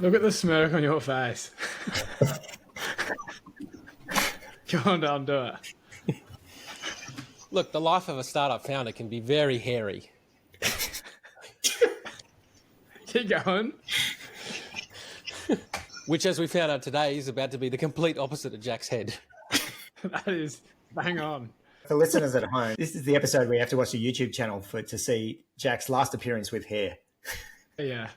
Look at the smirk on your face. Go on, Dom, do it. Look, the life of a startup founder can be very hairy. Keep going. Which, as we found out today, is about to be the complete opposite of Jack's head. That is bang on. For listeners at home, this is the episode where you have to watch the YouTube channel to see Jack's last appearance with hair. Yeah.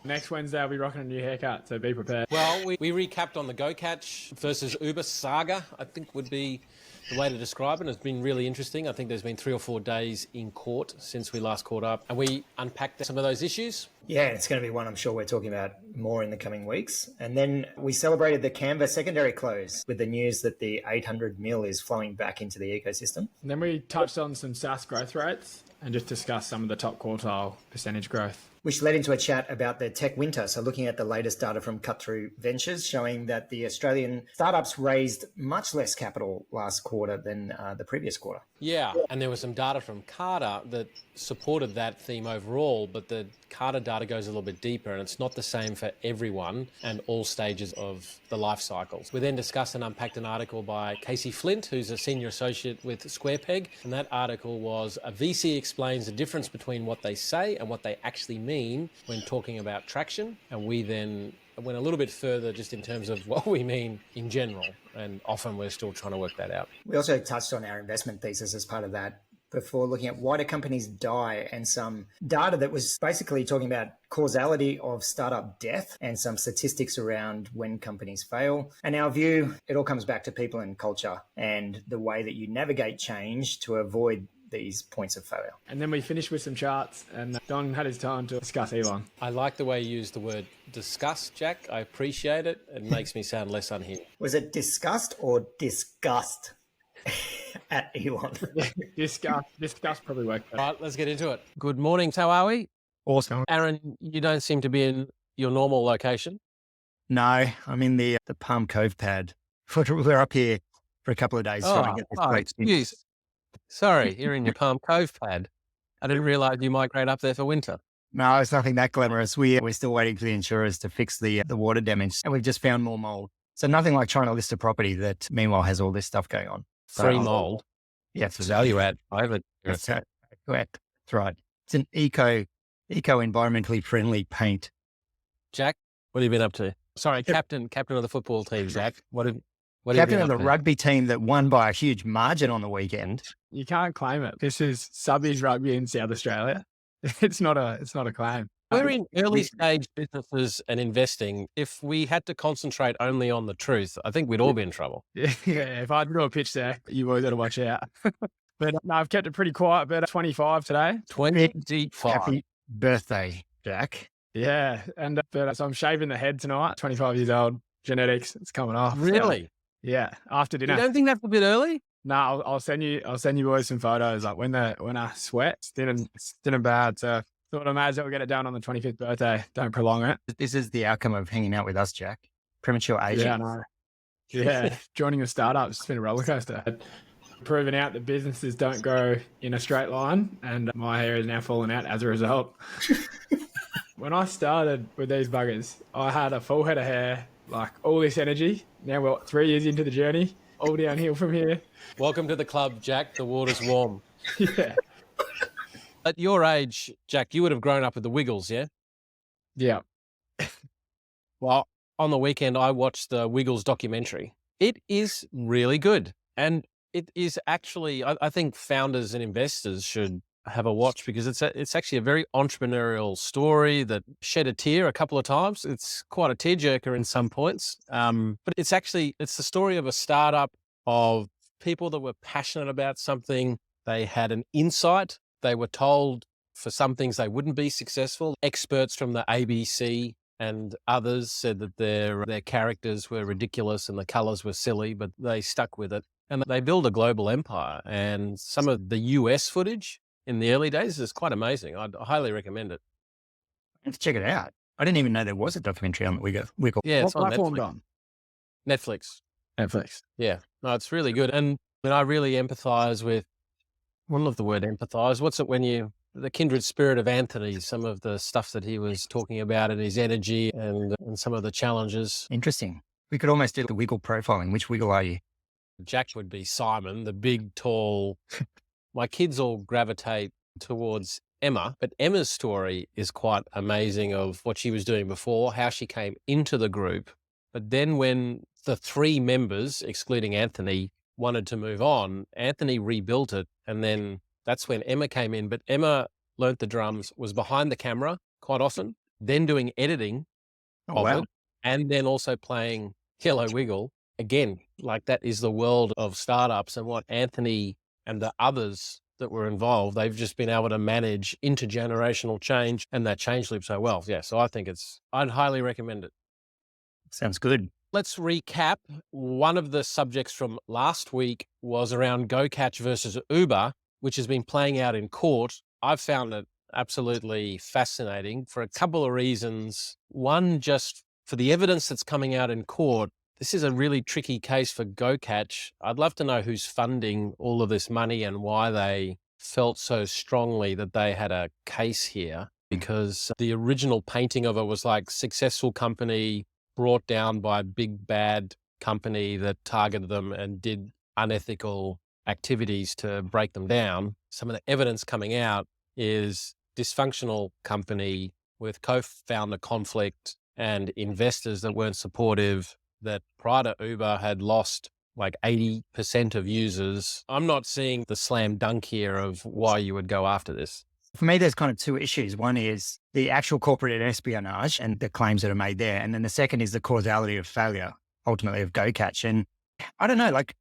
Next Wednesday, I'll be rocking a new haircut, so be prepared. Well, we recapped on the GoCatch versus Uber saga, I think would be the way to describe it. It's been really interesting. I think there's been 3 or 4 days in court since we last caught up, and we unpacked some of those issues. Yeah, it's going to be one I'm sure we're talking about more in the coming weeks. And then we celebrated the Canva secondary close with the news that the 800 mil is flowing back into the ecosystem. And then we touched on some SaaS growth rates and just discussed some of the top quartile percentage growth. Which led into a chat about the tech winter. So looking at the latest data from Cut Through Ventures, showing that the Australian startups raised much less capital last quarter than the previous quarter. Yeah, and there was some data from Carter that supported that theme overall, but the Carter data goes a little bit deeper, and it's not the same for everyone and all stages of the life cycles. We then discussed and unpacked an article by Casey Flint, who's a senior associate with SquarePeg, and that article was a VC explains the difference between what they say and what they actually mean when talking about traction, and we then went a little bit further just in terms of what we mean in general, and often we're still trying to work that out. We also touched on our investment thesis as part of that before, looking at why do companies die, and some data that was basically talking about causality of startup death and some statistics around when companies fail. And our view, it all comes back to people and culture and the way that you navigate change to avoid these points of failure. And then we finished with some charts, and Don had his time to discuss Elon. I like the way you use the word discuss, Jack. I appreciate it. It makes me sound less unhinged. Was it disgust or disgust at Elon? Discuss probably worked better. All right, let's get into it. Good morning. How are we? Awesome. Aaron, you don't seem to be in your normal location. No, I'm in the Palm Cove pad. We're up here for a couple of days trying to get this great excuse. Sorry, you're in your Palm Cove pad. I didn't realize you migrate up there for winter. No, it's nothing that glamorous. We're still waiting for the insurers to fix the water damage, and we've just found more mold. So nothing like trying to list a property that meanwhile has all this stuff going on. Free mold. Yes, It's value add. That's right. It's an eco-environmentally friendly paint. Jack, what have you been up to? Sorry, captain of the football team, Jack. What have you Captain been of the up to? rugby team that won by a huge margin on the weekend. You can't claim it. This is subbies rugby in South Australia. It's not a claim. We're in early stage businesses and investing. If we had to concentrate only on the truth, I think we'd all be in trouble. Yeah, if I do a pitch there, you boys got to watch out. But no, I've kept it pretty quiet. But 25 today. 25. Happy birthday, Jack. Yeah, and so I'm shaving the head tonight. 25 years old. Genetics, it's coming off. Really? Yeah, after dinner. You don't think that's a bit early? No, I'll send you boys some photos. Like when I sweat, it's thin and bad. So thought I may as well get it done on the 25th birthday. Don't prolong it. This is the outcome of hanging out with us, Jack. Premature aging. Yeah, no. Yeah, joining a startup, it's been a roller coaster. Proving out that businesses don't grow in a straight line, and my hair is now falling out as a result. When I started with these buggers, I had a full head of hair, like all this energy. Now we're 3 years into the journey, all downhill from here. Welcome to the club, Jack. The water's warm. Yeah. At your age, Jack, you would have grown up with the Wiggles, yeah? Yeah. Well, on the weekend, I watched the Wiggles documentary. It is really good. And it is actually, I think founders and investors should have a watch, because it's actually a very entrepreneurial story that shed a tear a couple of times. It's quite a tearjerker in some points. But it's the story of a startup, of people that were passionate about something. They had an insight. They were told for some things they wouldn't be successful. Experts from the ABC and others said that their characters were ridiculous and the colors were silly, but they stuck with it. And they built a global empire. And some of the US footage in the early days is quite amazing. I'd highly recommend it. Let's check it out. I didn't even know there was a documentary on the Wiggle. Yeah, it's What on platform, Netflix. Don? Netflix. Netflix. Yeah, no, it's really good. And I really empathize with, I love the word empathize. What's it when you the kindred spirit of Anthony, some of the stuff that he was talking about and his energy and some of the challenges. Interesting. We could almost do the wiggle profiling. Which wiggle are you? Jack would be Simon, the big, tall. My kids all gravitate towards Emma, but Emma's story is quite amazing of what she was doing before, how she came into the group. But then when the 3 members, excluding Anthony, wanted to move on, Anthony rebuilt it. And then that's when Emma came in. But Emma learnt the drums, was behind the camera quite often, then doing editing of it, and then also playing Yellow Wiggle. Again, like that is the world of startups, and what Anthony and the others that were involved, they've just been able to manage intergenerational change and that change loop so well. Yeah, so I think I'd highly recommend it. Sounds good. Let's recap. One of the subjects from last week was around GoCatch versus Uber, which has been playing out in court. I've found it absolutely fascinating for a couple of reasons. One, just for the evidence that's coming out in court. This is a really tricky case for GoCatch. I'd love to know who's funding all of this money and why they felt so strongly that they had a case here, because the original painting of it was like successful company brought down by a big bad company that targeted them and did unethical activities to break them down. Some of the evidence coming out is dysfunctional company with co-founder conflict and investors that weren't supportive, that prior to Uber had lost like 80% of users. I'm not seeing the slam dunk here of why you would go after this. For me, there's kind of 2 issues. One is the actual corporate espionage and the claims that are made there. And then the second is the causality of failure, ultimately, of GoCatch. And I don't know, like,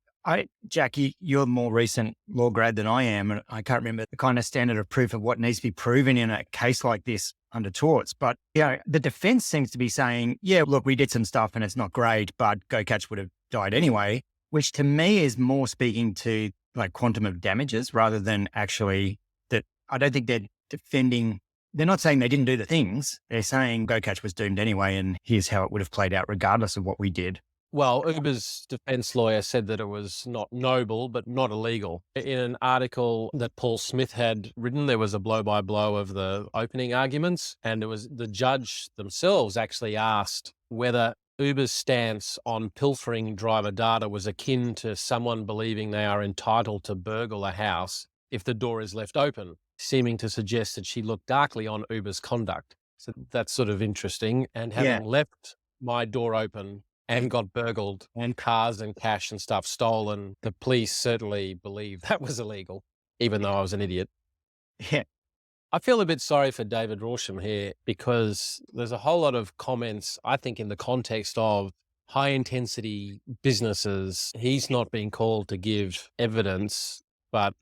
Jack, you're a more recent law grad than I am, and I can't remember the kind of standard of proof of what needs to be proven in a case like this under torts. But the defense seems to be saying, yeah, look, we did some stuff and it's not great, but GoCatch would have died anyway, which to me is more speaking to like quantum of damages rather than actually that. I don't think they're defending. They're not saying they didn't do the things. They're saying GoCatch was doomed anyway, and here's how it would have played out regardless of what we did. Well, Uber's defense lawyer said that it was not noble, but not illegal. In an article that Paul Smith had written, there was a blow-by-blow of the opening arguments, and it was the judge themselves actually asked whether Uber's stance on pilfering driver data was akin to someone believing they are entitled to burgle a house if the door is left open, seeming to suggest that she looked darkly on Uber's conduct. So that's sort of interesting. And having left my door open and got burgled and cars and cash and stuff stolen, the police certainly believed that was illegal, even though I was an idiot. Yeah. I feel a bit sorry for David Rawsham here because there's a whole lot of comments, I think, in the context of high intensity businesses. He's not being called to give evidence, but,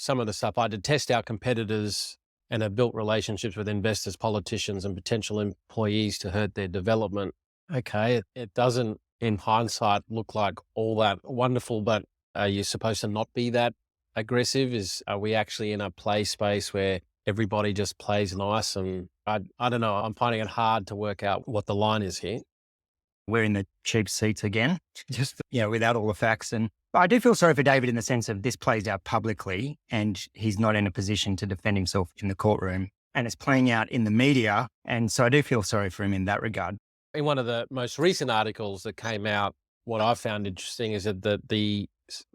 some of the stuff, I detest our competitors and have built relationships with investors, politicians, and potential employees to hurt their development. Okay, it doesn't, in hindsight, look like all that wonderful, but are you supposed to not be that aggressive? Are we actually in a play space where everybody just plays nice? And I don't know. I'm finding it hard to work out what the line is here. We're in the cheap seats again, just without all the facts. And I do feel sorry for David in the sense of this plays out publicly and he's not in a position to defend himself in the courtroom, and it's playing out in the media. And so I do feel sorry for him in that regard. In one of the most recent articles that came out, what I found interesting is that the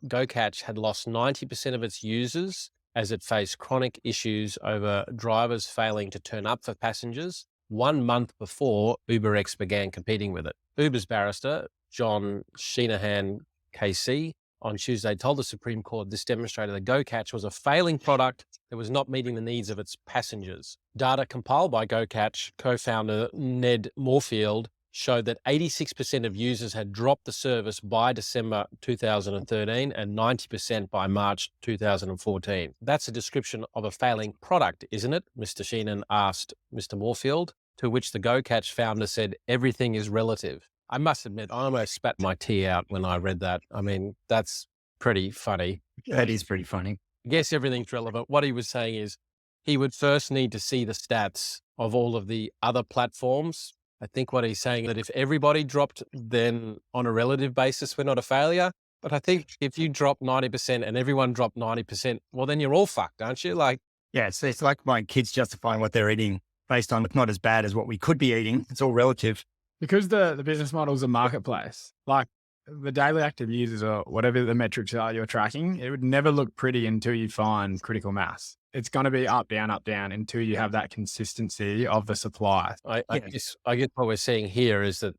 GoCatch had lost 90% of its users as it faced chronic issues over drivers failing to turn up for passengers 1 month before UberX began competing with it. Uber's barrister, John Sheenahan KC, on Tuesday told the Supreme Court this demonstrated that GoCatch was a failing product that was not meeting the needs of its passengers. Data compiled by GoCatch co-founder Ned Moorfield showed that 86% of users had dropped the service by December 2013 and 90% by March 2014. That's a description of a failing product, isn't it? Mr. Sheenan asked Mr. Moorfield, to which the GoCatch founder said, everything is relative. I must admit, I almost spat my tea out when I read that. I mean, that's pretty funny. That is pretty funny. I guess everything's relevant. What he was saying is he would first need to see the stats of all of the other platforms. I think what he's saying that if everybody dropped, then on a relative basis, we're not a failure. But I think if you drop 90% and everyone dropped 90%, well, then you're all fucked, aren't you? Like, Yeah, it's like my kids justifying what they're eating based on it's not as bad as what we could be eating. It's all relative. Because the business model is a marketplace, like the daily active users or whatever the metrics are you're tracking, it would never look pretty until you find critical mass. It's going to be up, down until you have that consistency of the supply. I guess what we're seeing here is that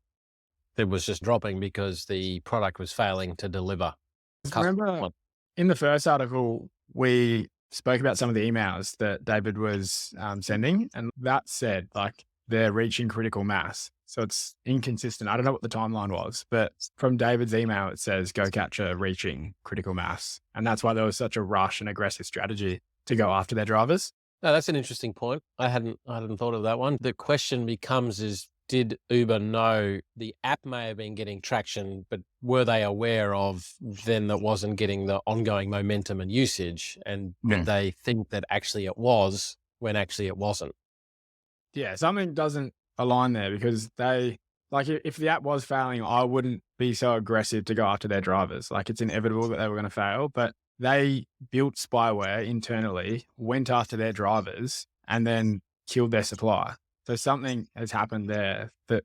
it was just dropping because the product was failing to deliver. Remember in the first article, we spoke about some of the emails that David was sending, and that said, like, they're reaching critical mass. So it's inconsistent. I don't know what the timeline was, but from David's email, it says GoCatch are reaching critical mass. And that's why there was such a rush and aggressive strategy to go after their drivers. No, that's an interesting point. I hadn't thought of that one. The question becomes is, did Uber know the app may have been getting traction, but were they aware of then that wasn't getting the ongoing momentum and usage? And did they think that actually it was when actually it wasn't? Yeah, something doesn't align there because they, like, if the app was failing, I wouldn't be so aggressive to go after their drivers. Like, it's inevitable that they were going to fail, but they built spyware internally, went after their drivers, and then killed their supply. So something has happened there that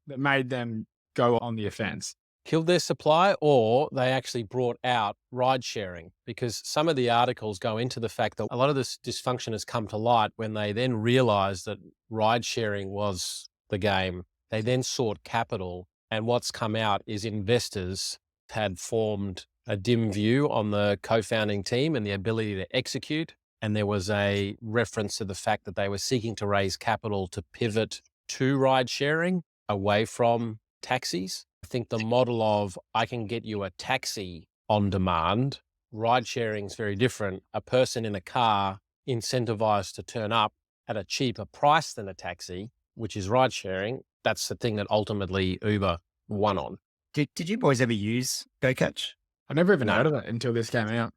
made them go on the offense. Killed their supply, or they actually brought out ride sharing, because some of the articles go into the fact that a lot of this dysfunction has come to light when they then realized that ride sharing was the game. They then sought capital, and what's come out is investors had formed a dim view on the co-founding team and the ability to execute. And there was a reference to the fact that they were seeking to raise capital to pivot to ride sharing away from taxis. I think the model of I can get you a taxi on demand, ride sharing is very different. A person in a car incentivized to turn up at a cheaper price than a taxi, which is ride sharing. That's the thing that ultimately Uber won on. Did you boys ever use GoCatch? I never even heard of it until this came out.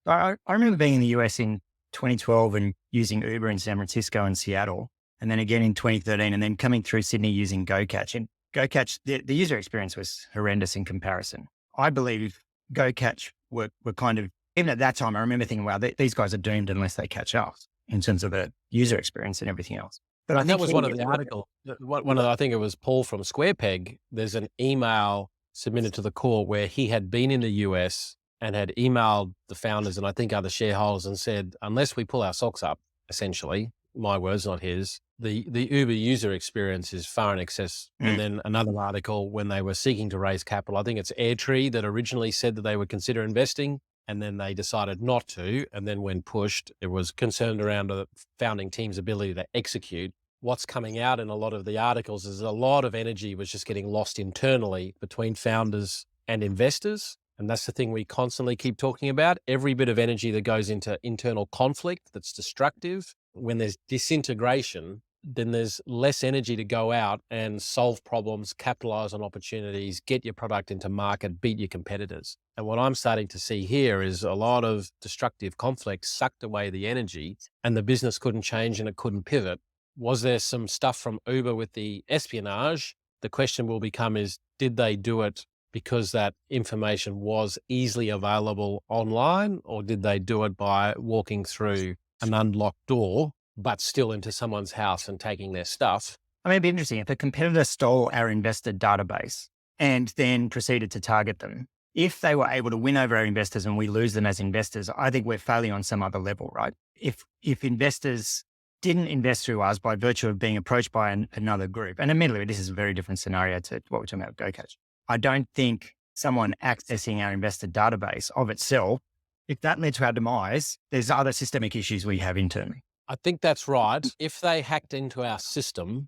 I remember being in the US in 2012 and using Uber in San Francisco and Seattle, and then again in 2013, and then coming through Sydney using GoCatch. And GoCatch, the user experience was horrendous in comparison. I believe GoCatch were kind of, even at that time, I remember thinking, wow, these guys are doomed unless they catch up in terms of the user experience and everything else. But I think that was one of the articles. I think it was Paul from SquarePeg. There's an email submitted to the court where he had been in the US and had emailed the founders and I think other shareholders and said, unless we pull our socks up, essentially, my words, not his, the Uber user experience is far in excess. And then another article when they were seeking to raise capital, I think it's Airtree that originally said that they would consider investing and then they decided not to. And then when pushed, it was concerned around the founding team's ability to execute. What's coming out in a lot of the articles is a lot of energy was just getting lost internally between founders and investors. And that's the thing we constantly keep talking about. Every bit of energy that goes into internal conflict that's destructive, when there's disintegration, then there's less energy to go out and solve problems, capitalize on opportunities, get your product into market, beat your competitors. And what I'm starting to see here is a lot of destructive conflict sucked away the energy and the business couldn't change and it couldn't pivot. Was there some stuff from Uber with the espionage? The question will become is, did they do it because that information was easily available online, or did they do it by walking through an unlocked door, but still into someone's house and taking their stuff? I mean, it'd be interesting if a competitor stole our investor database and then proceeded to target them. If they were able to win over our investors and we lose them as investors, I think we're failing on some other level, right? If investors didn't invest through us by virtue of being approached by another group, and admittedly, this is a very different scenario to what we're talking about with GoCatch. I don't think someone accessing our investor database of itself, if that led to our demise, there's other systemic issues we have internally. I think that's right. If they hacked into our system,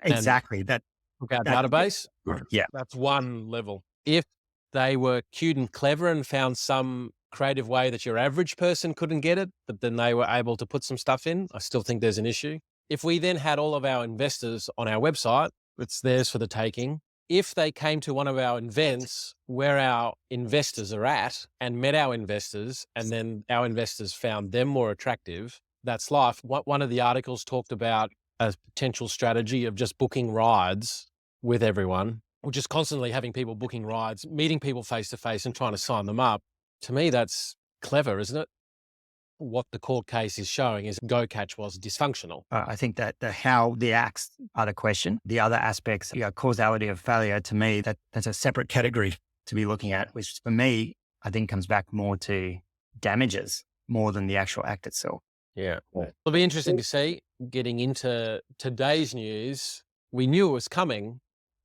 exactly, that took our database, yeah, that's one level. If they were cute and clever and found some creative way that your average person couldn't get it, but then they were able to put some stuff in, I still think there's an issue. If we then had all of our investors on our website, it's theirs for the taking. If they came to one of our events where our investors are at and met our investors, and then our investors found them more attractive, that's life. One of the articles talked about a potential strategy of just booking rides with everyone, or just constantly having people booking rides, meeting people face to face and trying to sign them up. To me, that's clever, isn't it? what the court case is showing is GoCatch was dysfunctional. I think that the how, the acts are the question. The other aspects, causality of failure, to me, that's a separate category to be looking at, which for me, I think comes back more to damages more than the actual act itself. Yeah. It'll be interesting to see getting into today's news. We knew it was coming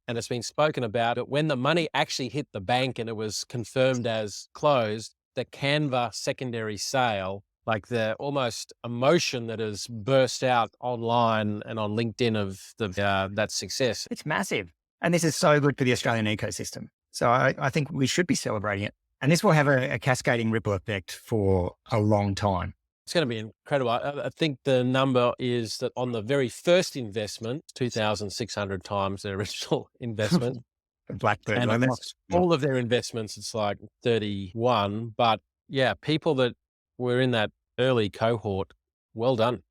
and it's been spoken about it. When the money actually hit the bank and it was confirmed as closed, the Canva secondary sale, like the almost emotion that has burst out online and on LinkedIn of that success. It's massive. And this is so good for the Australian ecosystem. So I think we should be celebrating it. And this will have a cascading ripple effect for a long time. It's going to be incredible. I think the number is that on the very first investment, 2,600 times their original investment. Blackbird. And across all of their investments, it's like 31. But yeah, people that were in that early cohort, well done.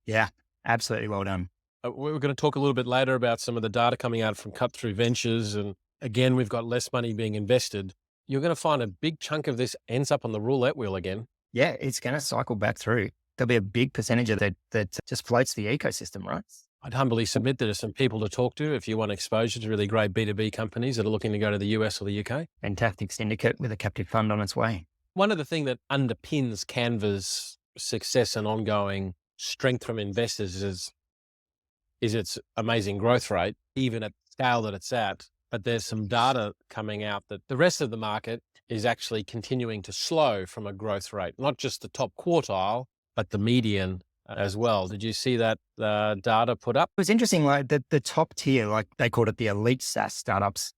Yeah, absolutely well done. We're going to talk a little bit later about some of the data coming out from Cut Through Ventures. And again, we've got less money being invested. You're going to find a big chunk of this ends up on the roulette wheel again. Yeah, it's going to cycle back through. There'll be a big percentage of that just floats the ecosystem, right? I'd humbly submit that there's some people to talk to if you want exposure to really great B2B companies that are looking to go to the US or the UK. Fantastic syndicate with a captive fund on its way. One of the things that underpins Canva's success and ongoing strength from investors is its amazing growth rate, even at the scale that it's at. But there's some data coming out that the rest of the market is actually continuing to slow from a growth rate, not just the top quartile, but the median as well. Did you see that data put up? It was interesting, like the top tier, like they called it the elite SaaS startups,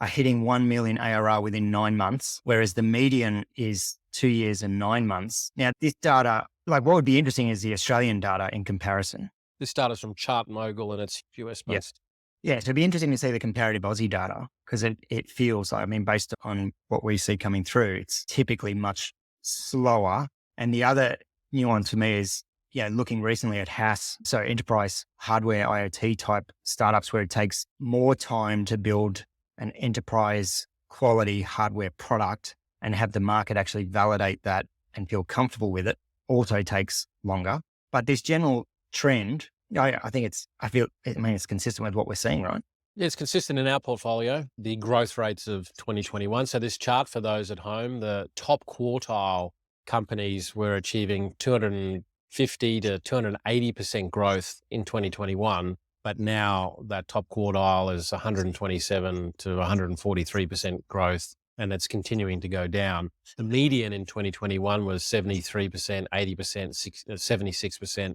are hitting 1 million ARR within 9 months, whereas the median is 2 years and 9 months. Now, this data, like what would be interesting is the Australian data in comparison. This data's from Chart Mogul and it's US based. Yeah, so it'd be interesting to see the comparative Aussie data because it feels like, I mean, based on what we see coming through, it's typically much slower. And the other nuance for me is, looking recently at HaaS, so enterprise hardware IoT type startups where it takes more time to build an enterprise quality hardware product and have the market actually validate that and feel comfortable with it also takes longer. But this general trend, I think it's consistent with what we're seeing, right? Yeah, it's consistent in our portfolio, the growth rates of 2021. So this chart for those at home, the top quartile companies were achieving 250 to 280% growth in 2021. But now that top quartile is 127 to 143% growth, and it's continuing to go down. The median in 2021 was 73%, 80%, 76%.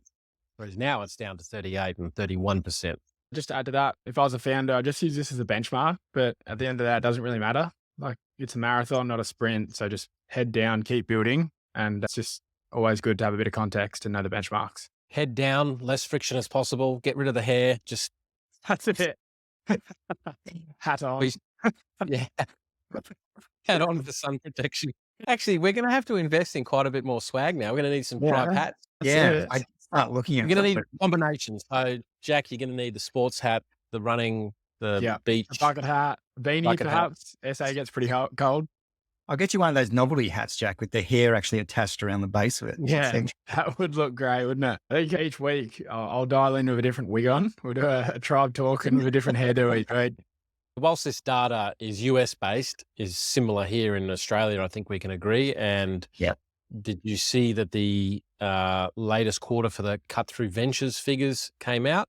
Whereas now it's down to 38 and 31%. Just to add to that, if I was a founder, I'd just use this as a benchmark. But at the end of that, it doesn't really matter. Like it's a marathon, not a sprint. So just head down, keep building. And it's just always good to have a bit of context and know the benchmarks. Head down, less friction as possible. Get rid of the hair. Just that's it. Hat on. Yeah. Hat on for sun protection. Actually, we're going to have to invest in quite a bit more swag now. We're going to need some Tribe hats. Yeah. I start looking at You're going to need combinations. So, Jack, you're going to need the sports hat, the running, the beach. A bucket hat, beanie perhaps. SA gets pretty cold. I'll get you one of those novelty hats, Jack, with the hair actually attached around the base of it. Yeah, that would look great, wouldn't it? I think each week I'll dial in with a different wig on. We'll do a Tribe Talkin with a different hairdo each week. Whilst this data is US based, is similar here in Australia, I think we can agree. And did you see that the latest quarter for the Cut Through Ventures figures came out?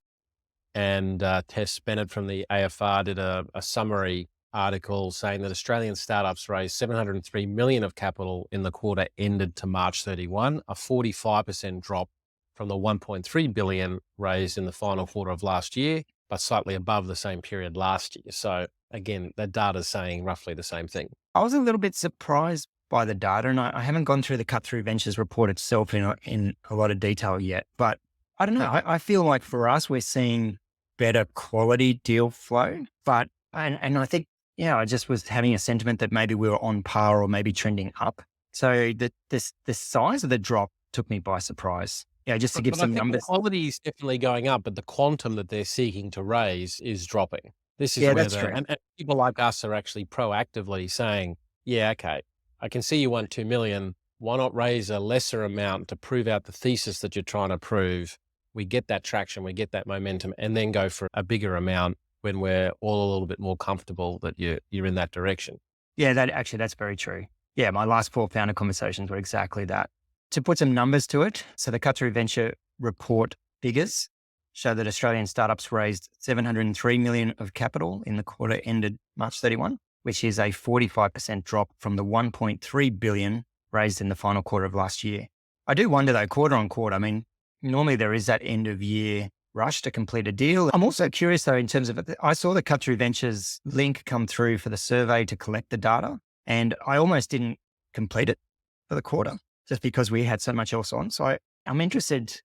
And Tess Bennett from the AFR did a summary article saying that Australian startups raised 703 million of capital in the quarter ended to March 31, a 45% drop from the 1.3 billion raised in the final quarter of last year, but slightly above the same period last year. So again, that data is saying roughly the same thing. I was a little bit surprised by the data, and I haven't gone through the Cut Through Ventures report itself in a lot of detail yet, but I don't know. I feel like for us, we're seeing better quality deal flow, but, and I think, I just was having a sentiment that maybe we were on par or maybe trending up. So the size of the drop took me by surprise. Just to give some numbers. The quality is definitely going up, but the quantum that they're seeking to raise is dropping. This is where that's true. And people like us are actually proactively saying, okay, I can see you want 2 million. Why not raise a lesser amount to prove out the thesis that you're trying to prove? We get that traction, we get that momentum, and then go for a bigger amount when we're all a little bit more comfortable that you're in that direction. Yeah, that's very true. Yeah, my last 4 founder conversations were exactly that. To put some numbers to it, so the Cut Through Venture report figures show that Australian startups raised 703 million of capital in the quarter ended March 31, which is a 45% drop from the 1.3 billion raised in the final quarter of last year. I do wonder though, quarter on quarter, I mean, normally there is that end of year rush to complete a deal. I'm also curious though, in terms of, I saw the Cut Through Ventures link come through for the survey to collect the data, and I almost didn't complete it for the quarter just because we had so much else on. So I'm interested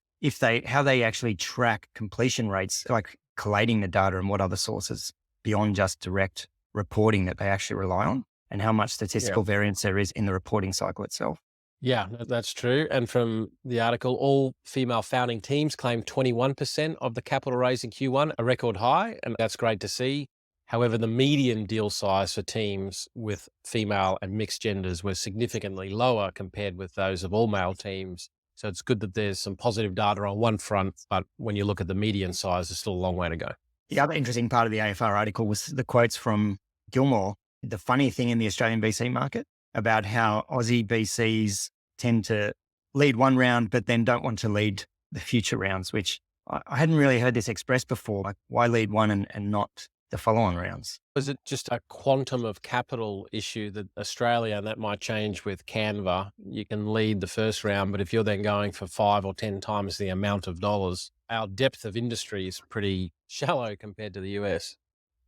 how they actually track completion rates, like collating the data and what other sources beyond just direct reporting that they actually rely on, and how much statistical variance there is in the reporting cycle itself. Yeah, that's true. And from the article, all female founding teams claimed 21% of the capital raised in Q1, a record high, and that's great to see. However, the median deal size for teams with female and mixed genders was significantly lower compared with those of all male teams. So it's good that there's some positive data on one front, but when you look at the median size, there's still a long way to go. The other interesting part of the AFR article was the quotes from Gilmore, the funny thing in the Australian VC market about how Aussie VCs tend to lead one round, but then don't want to lead the future rounds, which I hadn't really heard this expressed before. Like, why lead one and not the follow-on rounds? Was it just a quantum of capital issue that Australia, and that might change with Canva, you can lead the first round, but if you're then going for 5 or 10 times the amount of dollars, our depth of industry is pretty shallow compared to the US.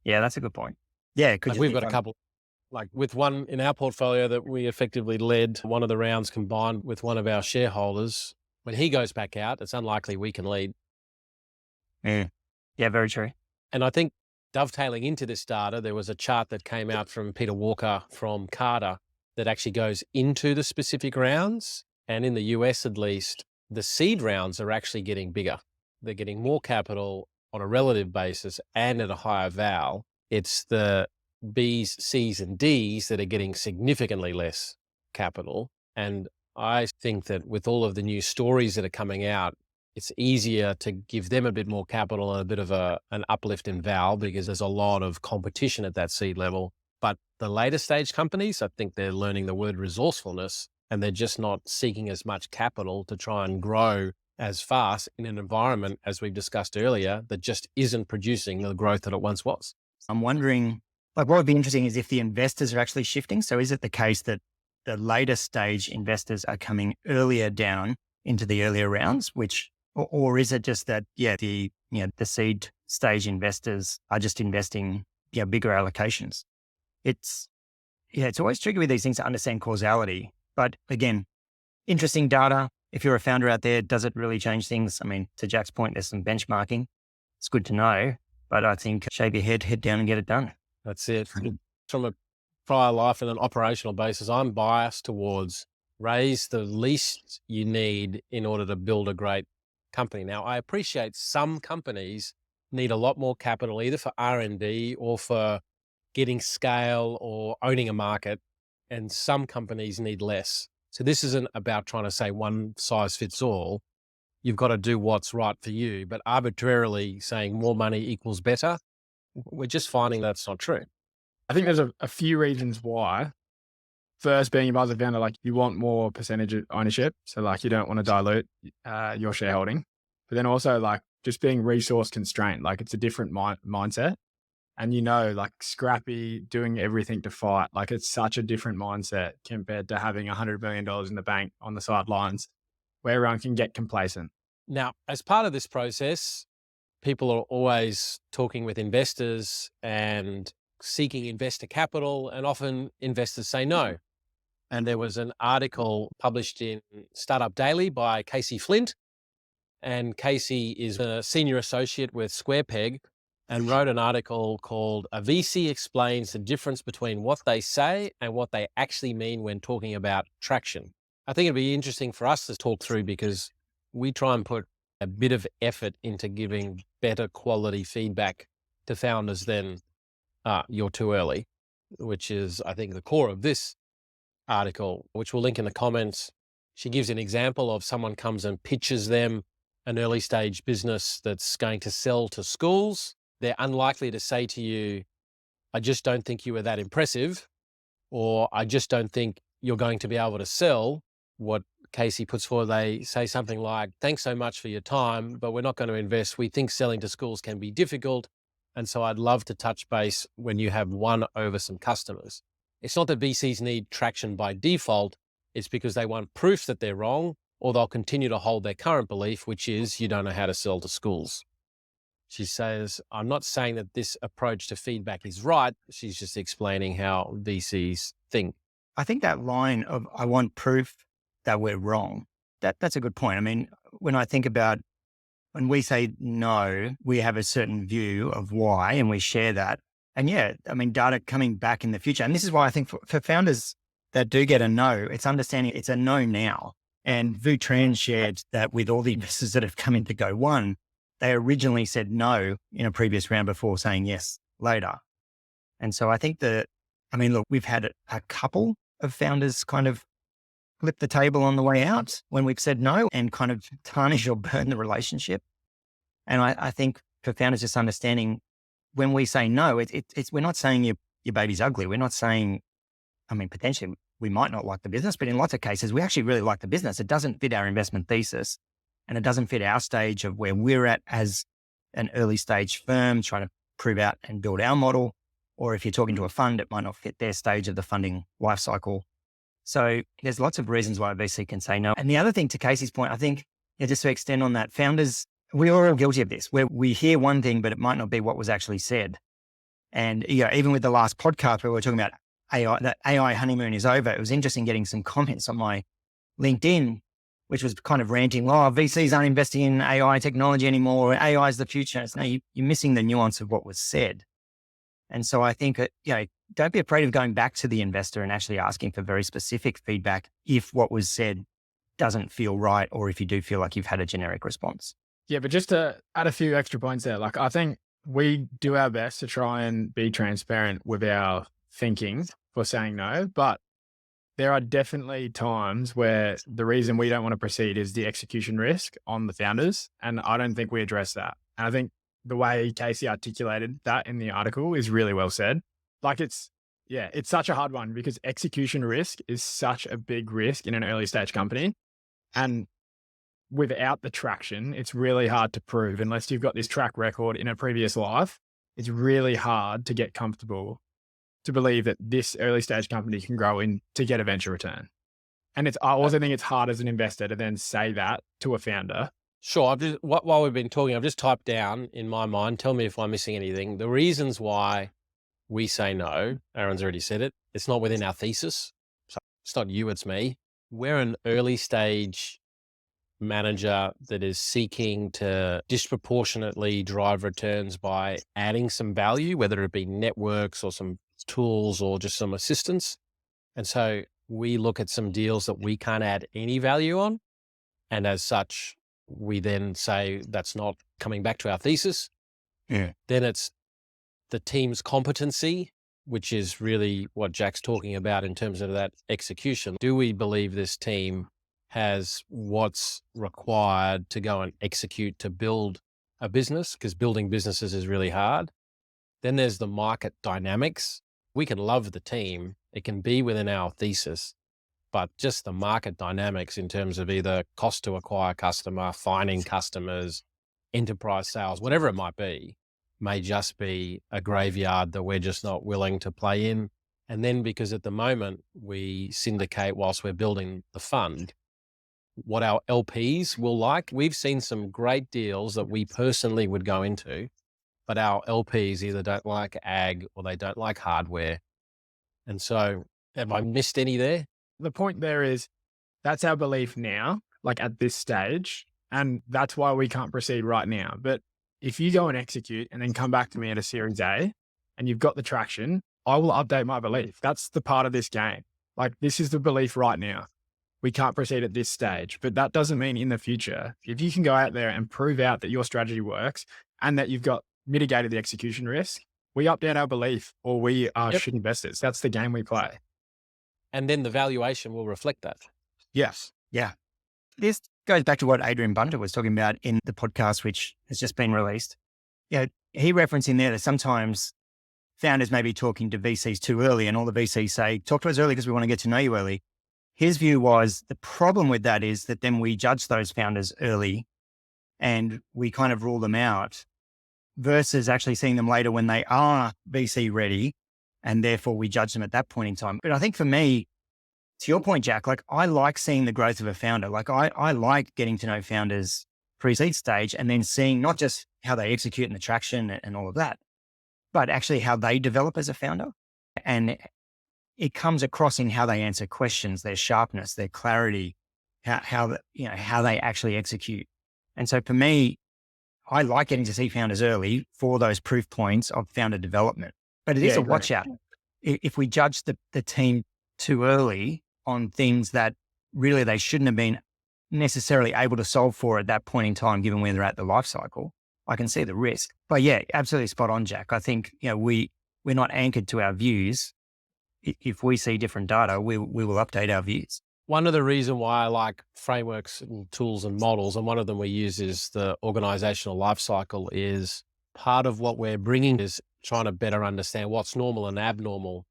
Yeah, that's a good point. Yeah, like we've got a couple, like with one in our portfolio that we effectively led one of the rounds combined with one of our shareholders. When he goes back out, it's unlikely we can lead. Yeah, very true. And I think dovetailing into this data, there was a chart that came out from Peter Walker from Carter that actually goes into the specific rounds. And in the US, at least, the seed rounds are actually getting bigger. They're getting more capital on a relative basis and at a higher val. It's the Bs, Cs, and Ds that are getting significantly less capital. And I think that with all of the new stories that are coming out, it's easier to give them a bit more capital and a bit of an uplift in val because there's a lot of competition at that seed level. But the later stage companies, I think they're learning the word resourcefulness, and they're just not seeking as much capital to try and grow as fast in an environment, as we've discussed earlier, that just isn't producing the growth that it once was. I'm wondering, like, what would be interesting is if the investors are actually shifting. So is it the case that the later stage investors are coming earlier down into the earlier rounds, or is it just that, the seed stage investors are just investing, bigger allocations? It's always tricky with these things to understand causality. But again, interesting data. If you're a founder out there, does it really change things? I mean, to Jack's point, there's some benchmarking. It's good to know, but I think shave your head down and get it done. That's it. From a prior life and an operational basis, I'm biased towards raise the least you need in order to build a great company. Now, I appreciate some companies need a lot more capital, either for R&D or for getting scale or owning a market, and some companies need less. So this isn't about trying to say one size fits all. You've got to do what's right for you, but arbitrarily saying more money equals better, we're just finding that's not true. I think there's a few reasons why. First, being a buzzer founder, like you want more percentage of ownership. So like you don't want to dilute your shareholding, but then also like just being resource constrained, like it's a different mindset. And like scrappy, doing everything to fight, like it's such a different mindset compared to having $100 million in the bank on the sidelines where everyone can get complacent. Now, as part of this process, people are always talking with investors and seeking investor capital, and often investors say no. And there was an article published in Startup Daily by Casey Flint. And Casey is a senior associate with SquarePeg and wrote an article called "A VC Explains the Difference Between What They Say and What They Actually Mean When Talking About Traction." I think it'd be interesting for us to talk through because we try and put a bit of effort into giving better quality feedback to founders than you're too early, which is, I think, the core of this article, which we'll link in the comments. She gives an example of someone comes and pitches them an early stage business that's going to sell to schools. They're unlikely to say to you, I just don't think you were that impressive, or I just don't think you're going to be able to sell. What Casey puts forward, they say something like, thanks so much for your time, but we're not going to invest. We think selling to schools can be difficult. And so I'd love to touch base when you have won over some customers. It's not that VCs need traction by default. It's because they want proof that they're wrong, or they'll continue to hold their current belief, which is you don't know how to sell to schools. She says, I'm not saying that this approach to feedback is right. She's just explaining how VCs think. I think that line of I want proof that we're wrong, that's a good point. I mean, when I think about when we say no, we have a certain view of why and we share that. And yeah, I mean, data coming back in the future. And this is why I think for founders that do get a no, it's understanding it's a no now. And Vu Tran shared that with all the investors that have come into Go One, they originally said no in a previous round before saying yes later. And so I think look, we've had a couple of founders kind of flip the table on the way out when we've said no and kind of tarnish or burn the relationship. And I think for founders just understanding when we say no, it's we're not saying your baby's ugly. We're not saying, I mean, potentially we might not like the business, but in lots of cases, we actually really like the business. It doesn't fit our investment thesis and it doesn't fit our stage of where we're at as an early stage firm trying to prove out and build our model. Or if you're talking to a fund, it might not fit their stage of the funding life cycle. So there's lots of reasons why a VC can say no. And the other thing, to Casey's point, I think, just to extend on that, founders, we're all guilty of this, where we hear one thing, but it might not be what was actually said. And even with the last podcast where we were talking about AI, that AI honeymoon is over, it was interesting getting some comments on my LinkedIn, which was kind of ranting, VCs aren't investing in AI technology anymore. AI is the future. It's, no, you're missing the nuance of what was said. And so I think, don't be afraid of going back to the investor and actually asking for very specific feedback if what was said doesn't feel right, or if you do feel like you've had a generic response. Yeah, but just to add a few extra points there, like I think we do our best to try and be transparent with our thinking for saying no, but there are definitely times where the reason we don't want to proceed is the execution risk on the founders. And I don't think we address that. And I think the way Casey articulated that in the article is really well said. Like it's such a hard one because execution risk is such a big risk in an early stage company. And without the traction, it's really hard to prove unless you've got this track record in a previous life. It's really hard to get comfortable to believe that this early stage company can grow in to get a venture return. And I also think it's hard as an investor to then say that to a founder. Sure. While we've been talking, I've just typed down in my mind, tell me if I'm missing anything, the reasons why we say no. Aaron's already said it. It's not within our thesis. So it's not you, it's me. We're an early stage manager that is seeking to disproportionately drive returns by adding some value, whether it be networks or some tools or just some assistance. And so we look at some deals that we can't add any value on. And as such, we then say that's not coming back to our thesis. Yeah. Then it's the team's competency, which is really what Jack's talking about in terms of that execution. Do we believe this team has what's required to go and execute to build a business? Because building businesses is really hard. Then there's the market dynamics. We can love the team. It can be within our thesis, but just the market dynamics in terms of either cost to acquire customer, finding customers, enterprise sales, whatever it might be, may just be a graveyard that we're just not willing to play in. And then because at the moment we syndicate whilst we're building the fund, what our LPs will like. We've seen some great deals that we personally would go into, but our LPs either don't like ag or they don't like hardware. And so have I missed any there? The point there is that's our belief now, like at this stage, and that's why we can't proceed right now. But if you go and execute and then come back to me at a Series A and you've got the traction, I will update my belief. That's the part of this game. Like this is the belief right now. We can't proceed at this stage, but that doesn't mean in the future, if you can go out there and prove out that your strategy works and that you've got mitigated the execution risk, we update our belief or we are shit investors. That's the game we play. And then the valuation will reflect that. Yes. Yeah. This goes back to what Adrian Bunter was talking about in the podcast, which has just been released. Yeah, he referenced in there that sometimes founders may be talking to VCs too early, and all the VCs say, talk to us early because we want to get to know you early. His view was the problem with that is that then we judge those founders early and we kind of rule them out versus actually seeing them later when they are VC ready, and therefore we judge them at that point in time. But I think for me, to your point, Jack, like I like seeing the growth of a founder. Like I like getting to know founders pre-seed stage and then seeing not just how they execute and the traction and all of that, but actually how they develop as a founder. And it comes across in how they answer questions, their sharpness, their clarity, how they actually execute. And so for me, I like getting to see founders early for those proof points of founder development. But it is a watch out. If we judge the team too early on things that really they shouldn't have been necessarily able to solve for at that point in time, given where they're at the life cycle, I can see the risk. But yeah, absolutely spot on, Jack. I think, we're not anchored to our views. If we see different data, we will update our views. One of the reasons why I like frameworks and tools and models, and one of them we use is the organizational life cycle, is part of what we're bringing is trying to better understand what's normal and abnormal.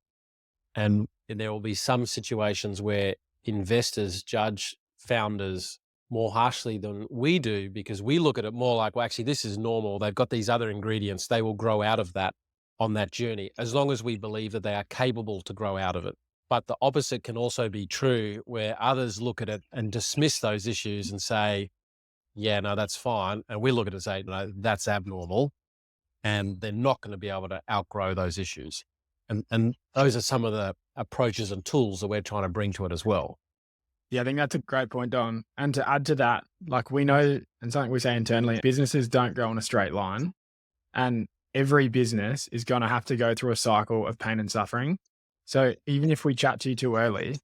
And there will be some situations where investors judge founders more harshly than we do because we look at it more like, well, actually, this is normal. They've got these other ingredients. They will grow out of that on that journey, as long as we believe that they are capable to grow out of it. But the opposite can also be true, where others look at it and dismiss those issues and say, yeah, no, that's fine. And we look at it and say, no, that's abnormal. And they're not going to be able to outgrow those issues. And those are some of the approaches and tools that we're trying to bring to it as well. Yeah, I think that's a great point, Don. And to add to that, like we know, and something we say internally, businesses don't go in a straight line. And every business is going to have to go through a cycle of pain and suffering. So even if we chat to you too early,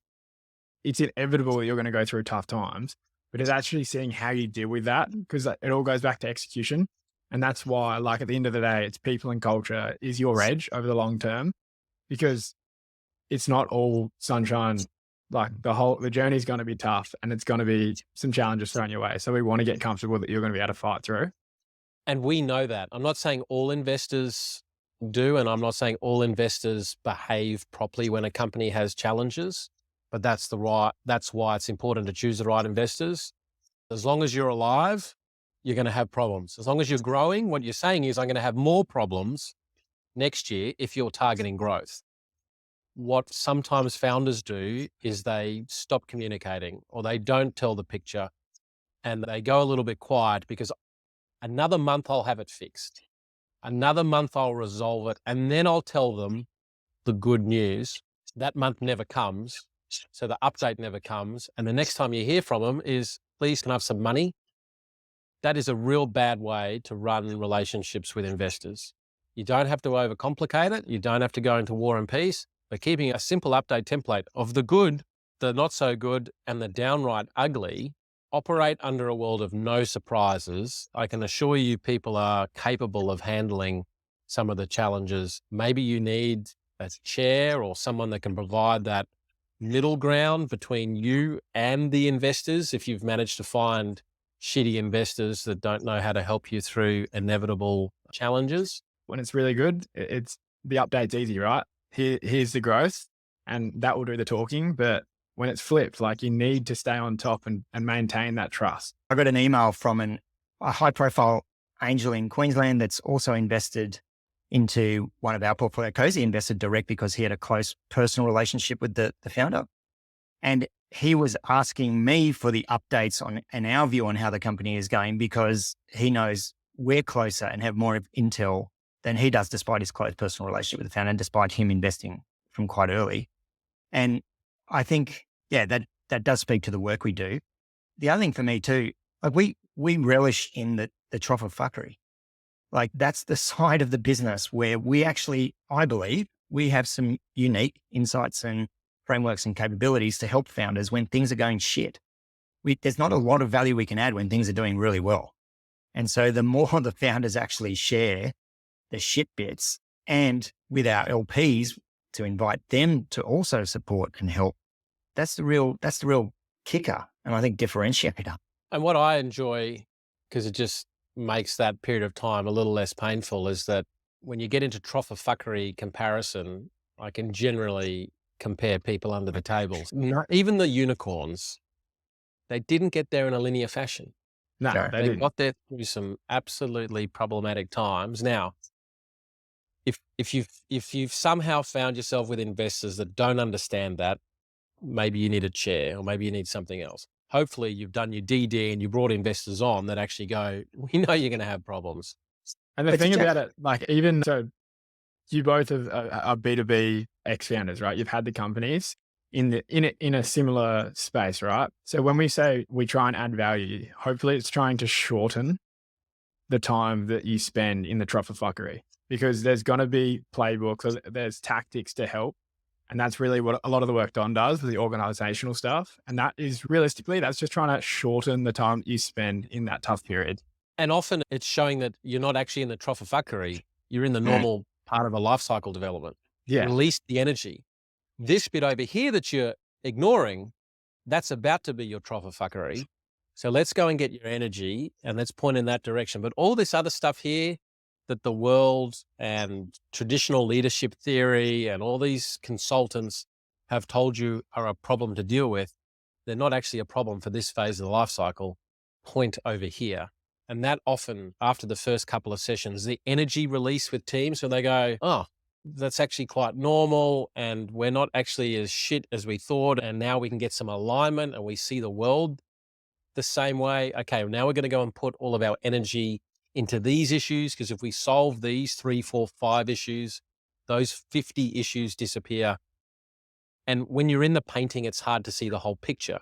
it's inevitable that you're going to go through tough times, but it's actually seeing how you deal with that, because it all goes back to execution. And that's why, like at the end of the day, it's people and culture is your edge over the long term, because it's not all sunshine. Like the journey is going to be tough and it's going to be some challenges thrown your way. So we want to get comfortable that you're going to be able to fight through. And we know that. I'm not saying all investors do, and I'm not saying all investors behave properly when a company has challenges, but that's why it's important to choose the right investors. As long as you're alive, you're going to have problems. As long as you're growing, what you're saying is I'm going to have more problems next year if you're targeting growth. What sometimes founders do is they stop communicating or they don't tell the picture and they go a little bit quiet because another month I'll have it fixed. Another month I'll resolve it and then I'll tell them the good news. That month never comes. So the update never comes. And the next time you hear from them is, please, can I have some money? That is a real bad way to run relationships with investors. You don't have to overcomplicate it. You don't have to go into war and peace, but keeping a simple update template of the good, the not so good, and the downright ugly operate under a world of no surprises. I can assure you people are capable of handling some of the challenges. Maybe you need a chair or someone that can provide that middle ground between you and the investors if you've managed to find shitty investors that don't know how to help you through inevitable challenges. When it's really good, it's the update's easy, right? Here's the growth and that will do the talking. But when it's flipped, like you need to stay on top and maintain that trust. I got an email from a high profile angel in Queensland that's also invested into one of our portfolio codes. He invested direct because he had a close personal relationship with the founder. And he was asking me for the updates on and our view on how the company is going, because he knows we're closer and have more intel than he does, despite his close personal relationship with the founder and despite him investing from quite early. And I think, yeah, that does speak to the work we do. The other thing for me too, like we relish in the trough of fuckery. Like that's the side of the business where we actually, I believe, we have some unique insights and frameworks and capabilities to help founders when things are going shit. There's not a lot of value we can add when things are doing really well. And so the more the founders actually share the shit bits, and with our LPs to invite them to also support and help, that's the real kicker. and I think differentiator. And what I enjoy, because it just makes that period of time a little less painful, is that when you get into trough of fuckery comparison, I can generally compare people under the table. Even the unicorns, they didn't get there in a linear fashion. No, Sure. they They didn't. got there through some absolutely problematic times. Now, if you've somehow found yourself with investors that don't understand that, maybe you need a chair or maybe you need something else. Hopefully you've done your DD and you brought investors on that actually go, we know you're going to have problems. And the But thing to about it, like even so, you both are B2B ex-founders, right? You've had the companies in a similar space, right? So when we say we try and add value, hopefully it's trying to shorten the time that you spend in the trough of fuckery, because there's going to be playbooks, there's tactics to help. And that's really what a lot of the work Don does with the organizational stuff. And that is realistically, that's just trying to shorten the time you spend in that tough period. And often it's showing that you're not actually in the trough of fuckery. You're in the normal part of a life cycle development. Yeah. Release the energy. This bit over here that you're ignoring, that's about to be your trough of fuckery. So let's go and get your energy and let's point in that direction. But all this other stuff here that the world and traditional leadership theory and all these consultants have told you are a problem to deal with, they're not actually a problem for this phase of the life cycle. Point over here. And that often, after the first couple of sessions, the energy release with teams when they go, oh, that's actually quite normal and we're not actually as shit as we thought. And now we can get some alignment and we see the world the same way. Okay, now we're going to go and put all of our energy into these issues, because if we solve these 3, 4, 5 issues, those 50 issues disappear. And when you're in the painting, it's hard to see the whole picture.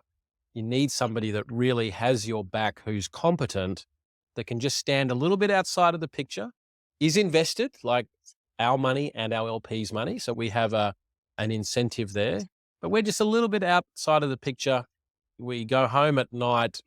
You need somebody that really has your back, who's competent, that can just stand a little bit outside of the picture, is invested like our money and our LP's money. So we have an incentive there, but we're just a little bit outside of the picture. We go home at night.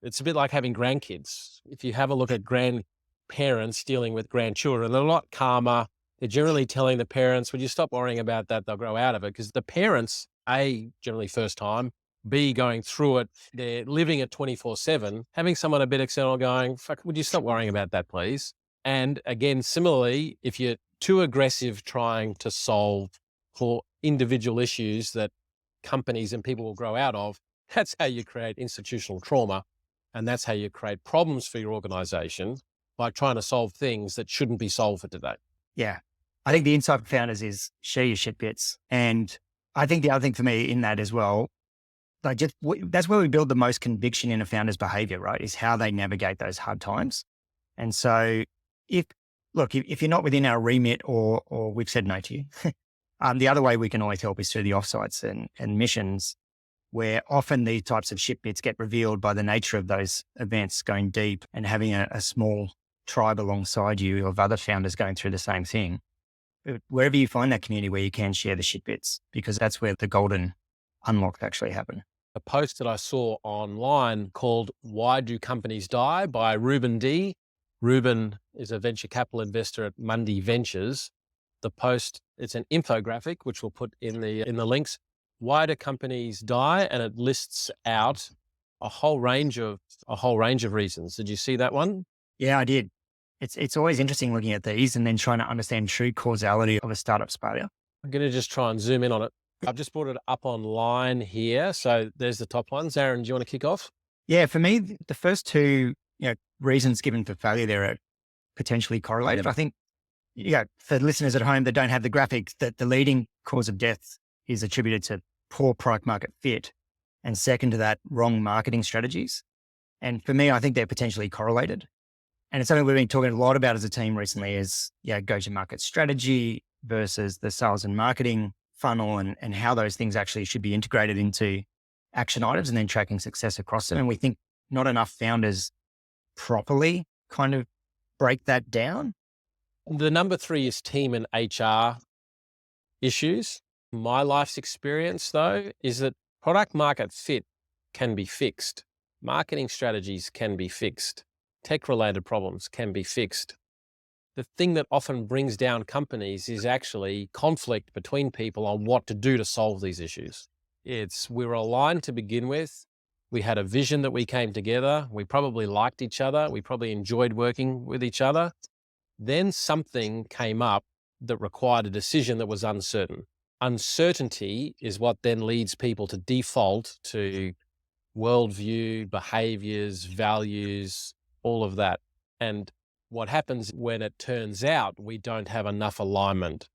It's a bit like having grandkids. If you have a look at grandparents dealing with grandchildren, they're a lot calmer. They're generally telling the parents, would you stop worrying about that? They'll grow out of it, because the parents, A, generally first time, B, going through it, they're living it 24/7, having someone a bit external going, fuck, would you stop worrying about that, please? And again, similarly, if you're too aggressive trying to solve for individual issues that companies and people will grow out of, that's how you create institutional trauma. And that's how you create problems for your organization, by trying to solve things that shouldn't be solved for today. Yeah. I think the insight for founders is share your shit bits. And I think the other thing for me in that as well, like that's where we build the most conviction in a founder's behavior, right? Is how they navigate those hard times. And so if you're not within our remit or we've said no to you, the other way we can always help is through the offsites and missions, where often these types of shit bits get revealed by the nature of those events going deep and having a small tribe alongside you of other founders going through the same thing. Wherever you find that community where you can share the shit bits, because that's where the golden unlocks actually happen. A post that I saw online called Why Do Companies Die by Ruben D. Ruben is a venture capital investor at Mundy Ventures. The post, it's an infographic, which we'll put in the links. Why do companies die? And it lists out a whole range of reasons. Did you see that one? Yeah, I did. It's always interesting looking at these and then trying to understand true causality of a startup's failure. I'm going to just try and zoom in on it. I've just brought it up online here. So there's the top ones. Aaron, do you want to kick off? Yeah, for me, the first two reasons given for failure there are potentially correlated. I think, for listeners at home that don't have the graphics, that the leading cause of death is attributed to poor product market fit. And second to that, wrong marketing strategies. And for me, I think they're potentially correlated. And it's something we've been talking a lot about as a team recently is, go-to-market strategy versus the sales and marketing funnel and how those things actually should be integrated into action items and then tracking success across them. And we think not enough founders properly kind of break that down. The number 3 is team and HR issues. My life's experience, though, is that product market fit can be fixed. Marketing strategies can be fixed. Tech-related problems can be fixed. The thing that often brings down companies is actually conflict between people on what to do to solve these issues. We're aligned to begin with. We had a vision that we came together. We probably liked each other. We probably enjoyed working with each other. Then something came up that required a decision that was uncertain. Uncertainty is what then leads people to default to worldview, behaviors, values, all of that. And what happens when it turns out we don't have enough alignment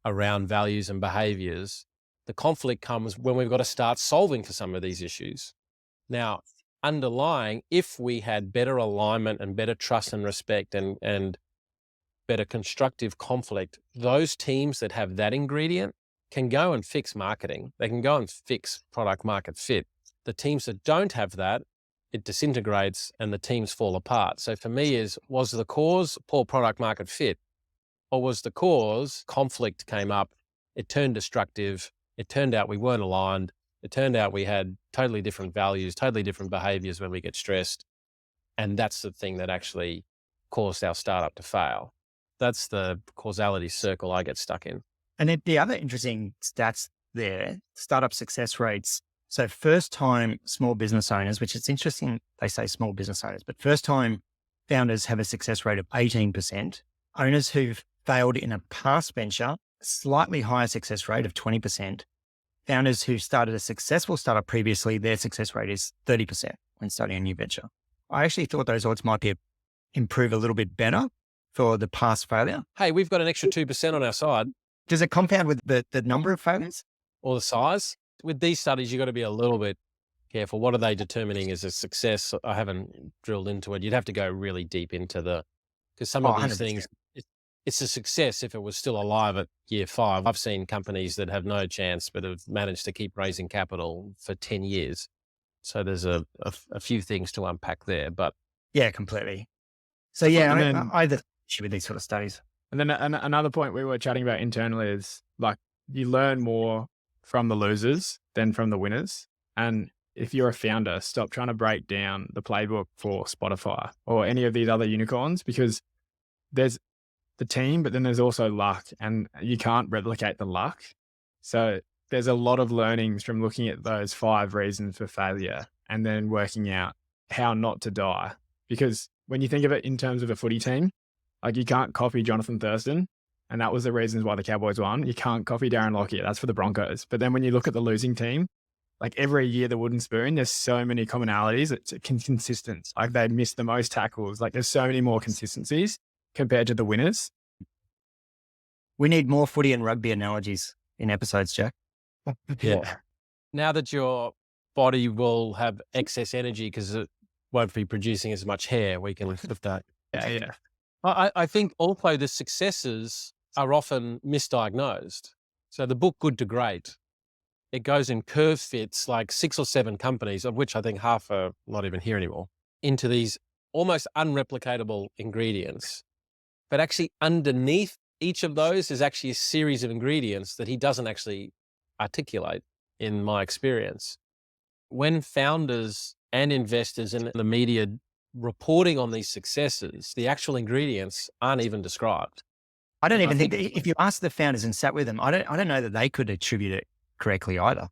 around values and behaviors, the conflict comes when we've got to start solving for some of these issues. Now, underlying, if we had better alignment and better trust and respect and better constructive conflict, those teams that have that ingredient can go and fix marketing. They can go and fix product market fit. The teams that don't have that, it disintegrates and the teams fall apart. So for me was the cause poor product market fit, or was the cause conflict came up, it turned destructive, it turned out we weren't aligned, it turned out we had totally different values, totally different behaviors when we get stressed. And that's the thing that actually caused our startup to fail. That's the causality circle I get stuck in. And then the other interesting stats there, startup success rates. So first time small business owners, which it's interesting, they say small business owners, but first time founders have a success rate of 18%. Owners who've failed in a past venture, slightly higher success rate of 20%. Founders who started a successful startup previously, their success rate is 30% when starting a new venture. I actually thought those odds might improve a little bit better for the past failure. Hey, we've got an extra 2% on our side. Does it compound with the number of failures? Or the size? With these studies, you've got to be a little bit careful. What are they determining as a success? I haven't drilled into it. You'd have to go really deep into because some of these 100%. things, it's a success if it was still alive at year 5. I've seen companies that have no chance, but have managed to keep raising capital for 10 years. So there's a few things to unpack there, but. Yeah, completely. So yeah, I the issue with these sort of studies. And then another point we were chatting about internally is like you learn more from the losers than from the winners. And if you're a founder, stop trying to break down the playbook for Spotify or any of these other unicorns, because there's the team, but then there's also luck, and you can't replicate the luck. So there's a lot of learnings from looking at those 5 reasons for failure and then working out how not to die. Because when you think of it in terms of a footy team, like you can't copy Jonathan Thurston. And that was the reasons why the Cowboys won. You can't copy Darren Lockyer. That's for the Broncos. But then when you look at the losing team, like every year, the wooden spoon, there's so many commonalities. It's consistent. Like they miss the most tackles. Like there's so many more consistencies compared to the winners. We need more footy and rugby analogies in episodes, Jack. Yeah. Now that your body will have excess energy because it won't be producing as much hair, we can lift that. Yeah. I think also the successes are often misdiagnosed. So the book Good to Great, it goes in curve fits like 6 or 7 companies, of which I think half are not even here anymore, into these almost unreplicatable ingredients. But actually underneath each of those is actually a series of ingredients that he doesn't actually articulate, in my experience. When founders and investors and the media reporting on these successes, the actual ingredients aren't even described. I don't even think that if you ask the founders and sat with them, I don't know that they could attribute it correctly either.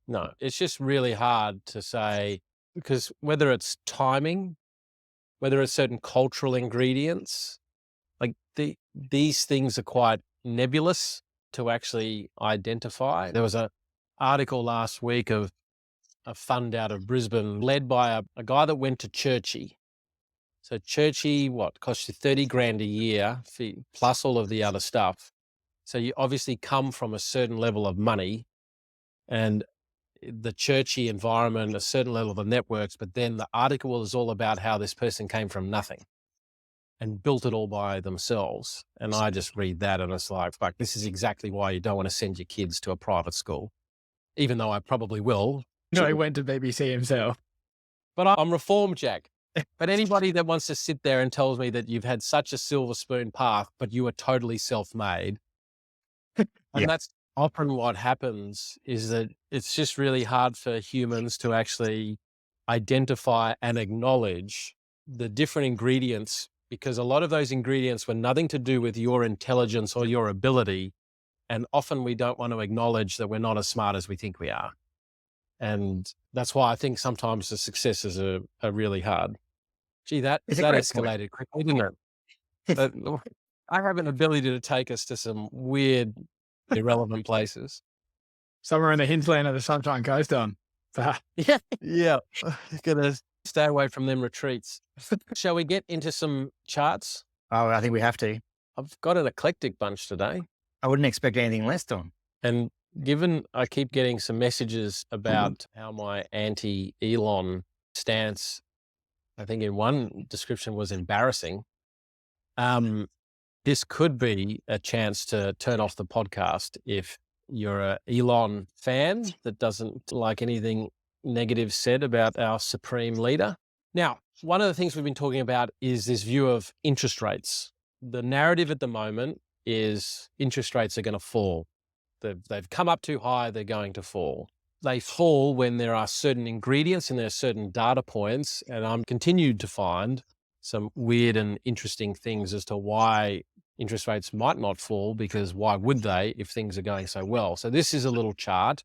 No, it's just really hard to say, because whether it's timing, whether it's certain cultural ingredients, like these things are quite nebulous to actually identify. There was an article last week of a fund out of Brisbane led by a guy that went to Churchy. So Churchy, costs you 30 grand a year plus all of the other stuff. So you obviously come from a certain level of money and the Churchy environment, a certain level of the networks, but then the article is all about how this person came from nothing and built it all by themselves. And I just read that and it's like, fuck, this is exactly why you don't want to send your kids to a private school, even though I probably will. No, he went to BBC himself. But I'm reformed, Jack. But anybody that wants to sit there and tells me that you've had such a silver spoon path, but you are totally self-made. And that's often what happens, is that it's just really hard for humans to actually identify and acknowledge the different ingredients, because a lot of those ingredients were nothing to do with your intelligence or your ability. And often we don't want to acknowledge that we're not as smart as we think we are. And that's why I think sometimes the successes are really hard. Gee, that It's a great escalated quickly, didn't it? I have an ability to take us to some weird, irrelevant places. Somewhere in the hinterland of the Sunshine Coast on. Yeah. Gonna stay away from them retreats. Shall we get into some charts? Oh, I think we have to. I've got an eclectic bunch today. I wouldn't expect anything less, Tom. And given I keep getting some messages about how my anti-Elon stance, I think in one description was embarrassing. This could be a chance to turn off the podcast if you're a Elon fan that doesn't like anything negative said about our supreme leader. Now, one of the things we've been talking about is this view of interest rates. The narrative at the moment is interest rates are going to fall. They've come up too high, they're going to fall. They fall when there are certain ingredients and there are certain data points, and I'm continued to find some weird and interesting things as to why interest rates might not fall, because why would they if things are going so well? So this is a little chart.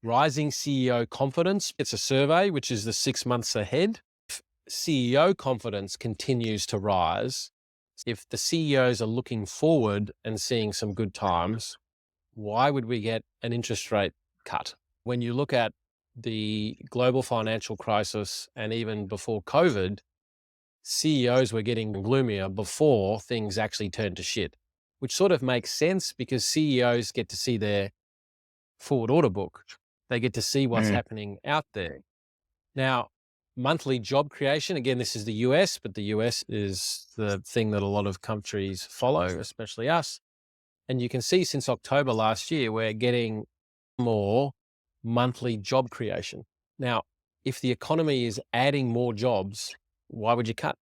Rising CEO confidence. It's a survey, which is the 6 months ahead. If CEO confidence continues to rise, if the CEOs are looking forward and seeing some good times, why would we get an interest rate cut? When you look at the global financial crisis and even before COVID, CEOs were getting gloomier before things actually turned to shit, which sort of makes sense because CEOs get to see their forward order book. They get to see what's happening out there. Now, monthly job creation, again, this is the US, but the US is the thing that a lot of countries follow, especially us. And you can see since October last year, we're getting more monthly job creation. Now, if the economy is adding more jobs, why would you cut?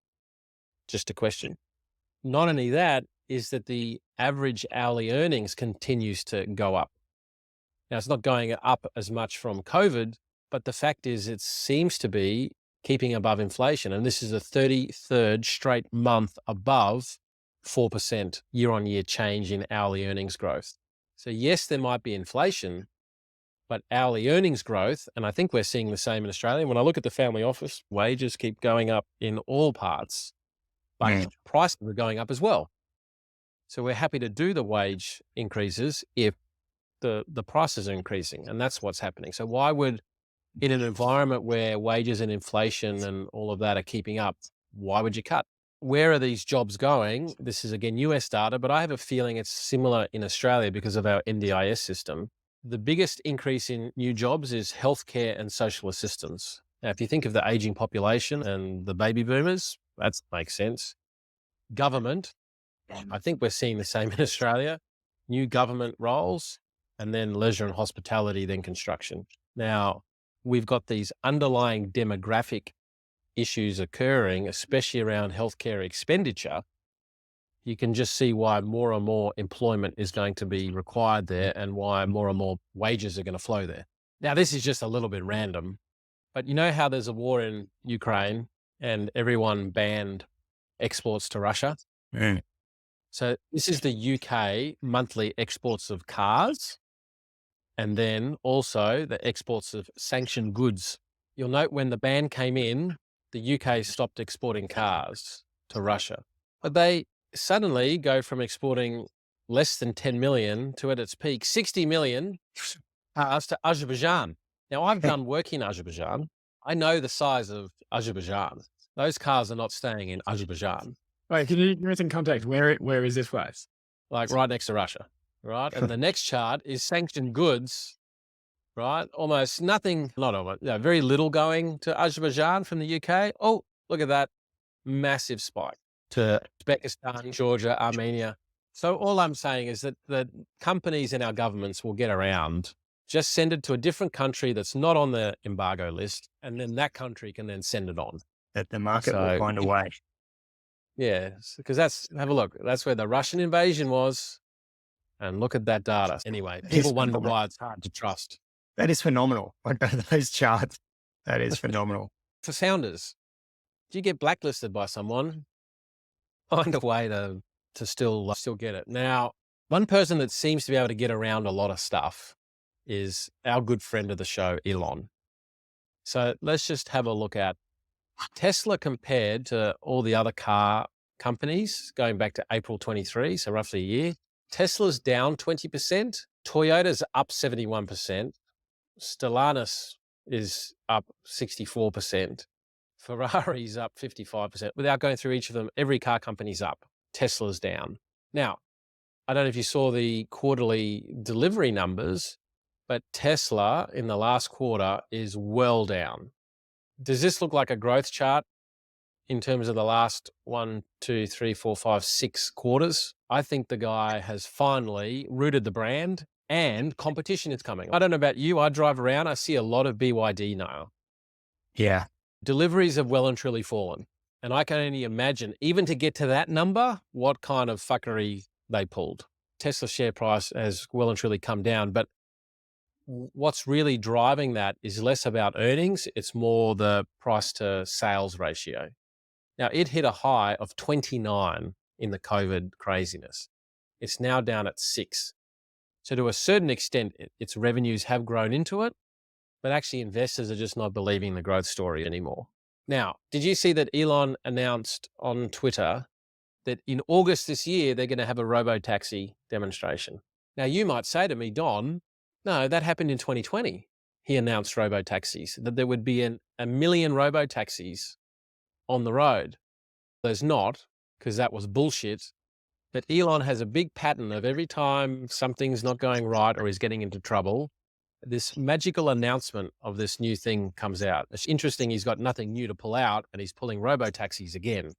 Just a question. Not only that, is that the average hourly earnings continues to go up. Now, it's not going up as much from COVID, but the fact is it seems to be keeping above inflation. And this is the 33rd straight month above 4% year-on-year change in hourly earnings growth. So yes, there might be inflation, but hourly earnings growth, and I think we're seeing the same in Australia. When I look at the family office, wages keep going up in all parts, but prices are going up as well. So we're happy to do the wage increases if the prices are increasing, and that's what's happening. So why would, in an environment where wages and inflation and all of that are keeping up, why would you cut? Where are these jobs going? This is again US data, but I have a feeling it's similar in Australia because of our NDIS system. The biggest increase in new jobs is healthcare and social assistance. Now, if you think of the aging population and the baby boomers, that makes sense. Government, I think we're seeing the same in Australia. New government roles, and then leisure and hospitality, then construction. Now, we've got these underlying demographic issues occurring, especially around healthcare expenditure. You can just see why more and more employment is going to be required there and why more and more wages are going to flow there. Now, this is just a little bit random, but you know how there's a war in Ukraine and everyone banned exports to Russia? So this is the UK monthly exports of cars, and then also the exports of sanctioned goods. You'll note when the ban came in, the UK stopped exporting cars to Russia, but they suddenly go from exporting less than 10 million to, at its peak, 60 million cars to Azerbaijan. Now, I've done work in Azerbaijan. I know the size of Azerbaijan. Those cars are not staying in Azerbaijan. Wait, can you give me some context? Where is this place? Like right next to Russia, right? And the next chart is sanctioned goods, right? Almost nothing, not almost, very little going to Azerbaijan from the UK. Oh, look at that massive spike to Uzbekistan, Georgia, Armenia. So all I'm saying is that the companies and our governments will get around, just send it to a different country that's not on the embargo list, and then that country can then send it on. That the market will find a way. Yeah, because have a look. That's where the Russian invasion was. And look at that data. Anyway, people wonder why it's hard to trust. That is phenomenal. Those charts, that is phenomenal. For founders, do you get blacklisted by someone? Find a way to still get it. Now, one person that seems to be able to get around a lot of stuff is our good friend of the show, Elon. So let's just have a look at Tesla compared to all the other car companies going back to April 23, so roughly a year. Tesla's down 20%, Toyota's up 71%, Stellantis is up 64%, Ferrari's up 55%. Without going through each of them, every car company's up, Tesla's down. Now, I don't know if you saw the quarterly delivery numbers, but Tesla in the last quarter is well down. Does this look like a growth chart in terms of the last 1, 2, 3, 4, 5, 6 quarters? I think the guy has finally rooted the brand and competition is coming. I don't know about you. I drive around. I see a lot of BYD now. Yeah. Deliveries have well and truly fallen. And I can only imagine, even to get to that number, what kind of fuckery they pulled. Tesla's share price has well and truly come down, but what's really driving that is less about earnings. It's more the price to sales ratio. Now, it hit a high of 29 in the COVID craziness. It's now down at 6. So to a certain extent, its revenues have grown into it, but actually investors are just not believing the growth story anymore. Now, did you see that Elon announced on Twitter that in August this year, they're going to have a robo-taxi demonstration? Now, you might say to me, Don, no, that happened in 2020. He announced robo-taxis, that there would be a million robo-taxis on the road. There's not, because that was bullshit. But Elon has a big pattern of every time something's not going right or he's getting into trouble, this magical announcement of this new thing comes out. It's interesting, he's got nothing new to pull out and he's pulling robo-taxis again.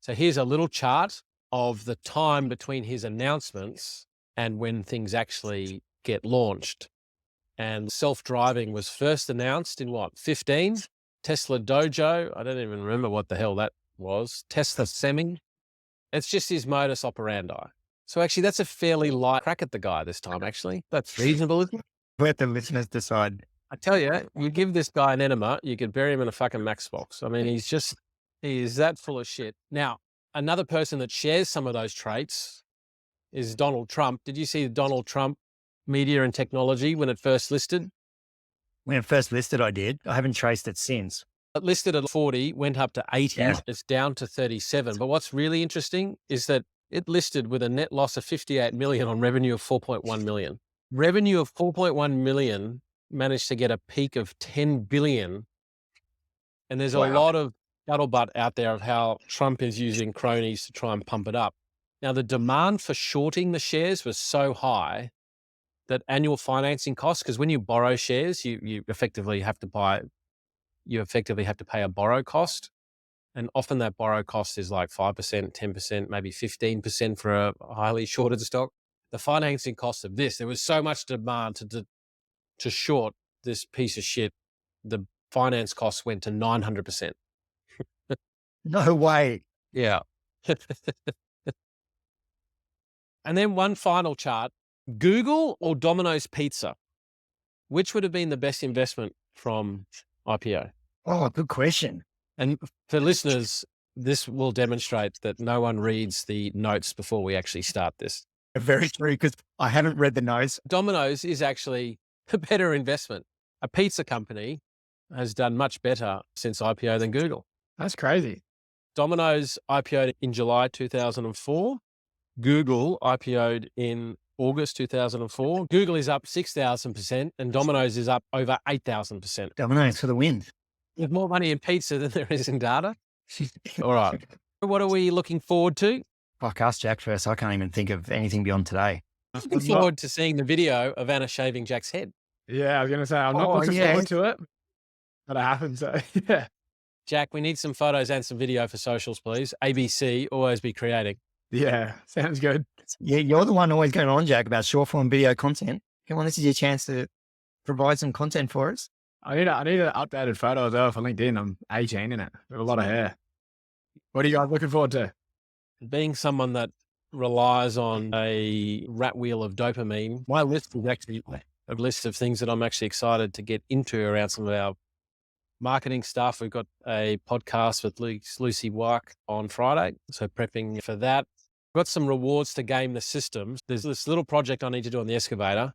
So here's a little chart of the time between his announcements and when things actually get launched. And self-driving was first announced in 15? Tesla Dojo, I don't even remember what the hell that was. Tesla Semi. It's just his modus operandi. So actually that's a fairly light crack at the guy this time, actually. That's reasonable, isn't it? Let the listeners decide. I tell you, you give this guy an enema, you could bury him in a fucking Max box. I mean, he is that full of shit. Now, another person that shares some of those traits is Donald Trump. Did you see Donald Trump Media and Technology when it first listed? When it first listed, I did. I haven't traced it since. It listed at 40, went up to 80. Yeah. It's down to 37. But what's really interesting is that it listed with a net loss of 58 million on revenue of 4.1 million. Revenue of 4.1 million managed to get a peak of 10 billion. And there's a lot of scuttlebutt out there of how Trump is using cronies to try and pump it up. Now, the demand for shorting the shares was so high that annual financing costs, because when you borrow shares, you effectively have to pay a borrow cost. And often that borrow cost is like 5%, 10%, maybe 15% for a highly shorted stock. The financing cost of this, there was so much demand to short this piece of shit. The finance costs went to 900%. No way. Yeah. And then one final chart, Google or Domino's Pizza? Which would have been the best investment from IPO? Oh, good question. And for listeners, this will demonstrate that no one reads the notes before we actually start this. Very true, because I haven't read the notes. Domino's is actually a better investment. A pizza company has done much better since IPO than Google. That's crazy. Domino's IPO'd in July 2004. Google IPO'd in August 2004. Google is up 6,000% and Domino's is up over 8,000%. Domino's for the win. There's more money in pizza than there is in data. All right. What are we looking forward to? Fuck, ask Jack first. I can't even think of anything beyond today. Looking forward to seeing the video of Anna shaving Jack's head. Yeah, I was going to say, I'm not looking forward to it, but it happened. So, yeah. Jack, we need some photos and some video for socials, please. ABC, always be creating. Yeah, sounds good. Yeah, you're the one always going on, Jack, about short form video content. Come on, this is your chance to provide some content for us. I need an updated photo as well for LinkedIn. I'm 18 in it with a lot of hair. What are you guys looking forward to? Being someone that relies on a rat wheel of dopamine, my list is actually a list of things that I'm actually excited to get into around some of our marketing stuff. We've got a podcast with Lucy Wark on Friday, so prepping for that. We've got some rewards to game the systems. There's this little project I need to do on the excavator.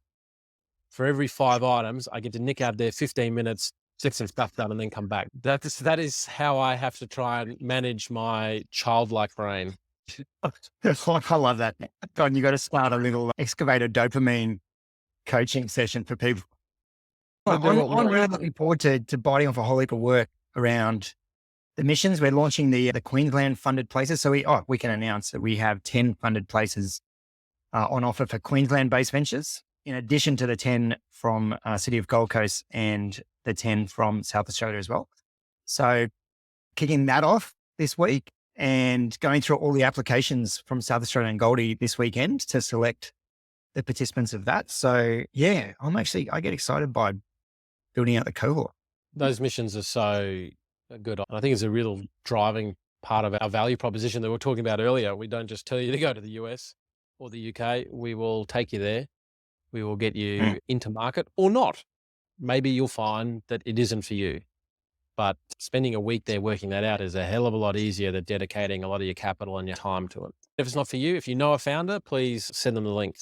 For every 5 items, I get to nick out there 15 minutes, get some stuff done and then come back. That is how I have to try and manage my childlike brain. I love that. God, you got to start a little excavator dopamine coaching session for people. I'm really looking forward to biting off a whole heap of work around the missions. We're launching the Queensland funded places. So we can announce that we have 10 funded places on offer for Queensland-based ventures, in addition to the 10 from City of Gold Coast and the 10 from South Australia as well. So kicking that off this week and going through all the applications from South Australia and Goldie this weekend to select the participants of that. So yeah, I get excited by building out the cohort. Those missions are so good. I think it's a real driving part of our value proposition that we were talking about earlier. We don't just tell you to go to the US or the UK. We will take you there. We will get you into market or not. Maybe you'll find that it isn't for you. But spending a week there working that out is a hell of a lot easier than dedicating a lot of your capital and your time to it. If it's not for you, if you know a founder, please send them the link.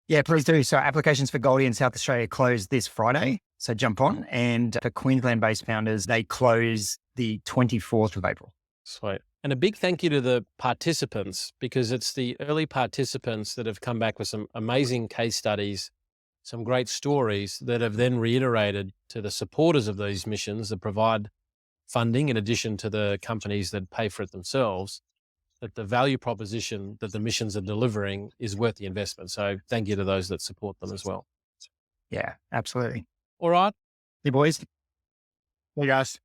Yeah, please do. So applications for Goldie in South Australia close this Friday. So jump on. And for Queensland-based founders, they close the 24th of April. Sweet. And a big thank you to the participants, because it's the early participants that have come back with some amazing case studies, some great stories that have then reiterated to the supporters of these missions that provide funding in addition to the companies that pay for it themselves, that the value proposition that the missions are delivering is worth the investment. So thank you to those that support them as well. Yeah, absolutely. All right. Hey, boys. Hey, guys.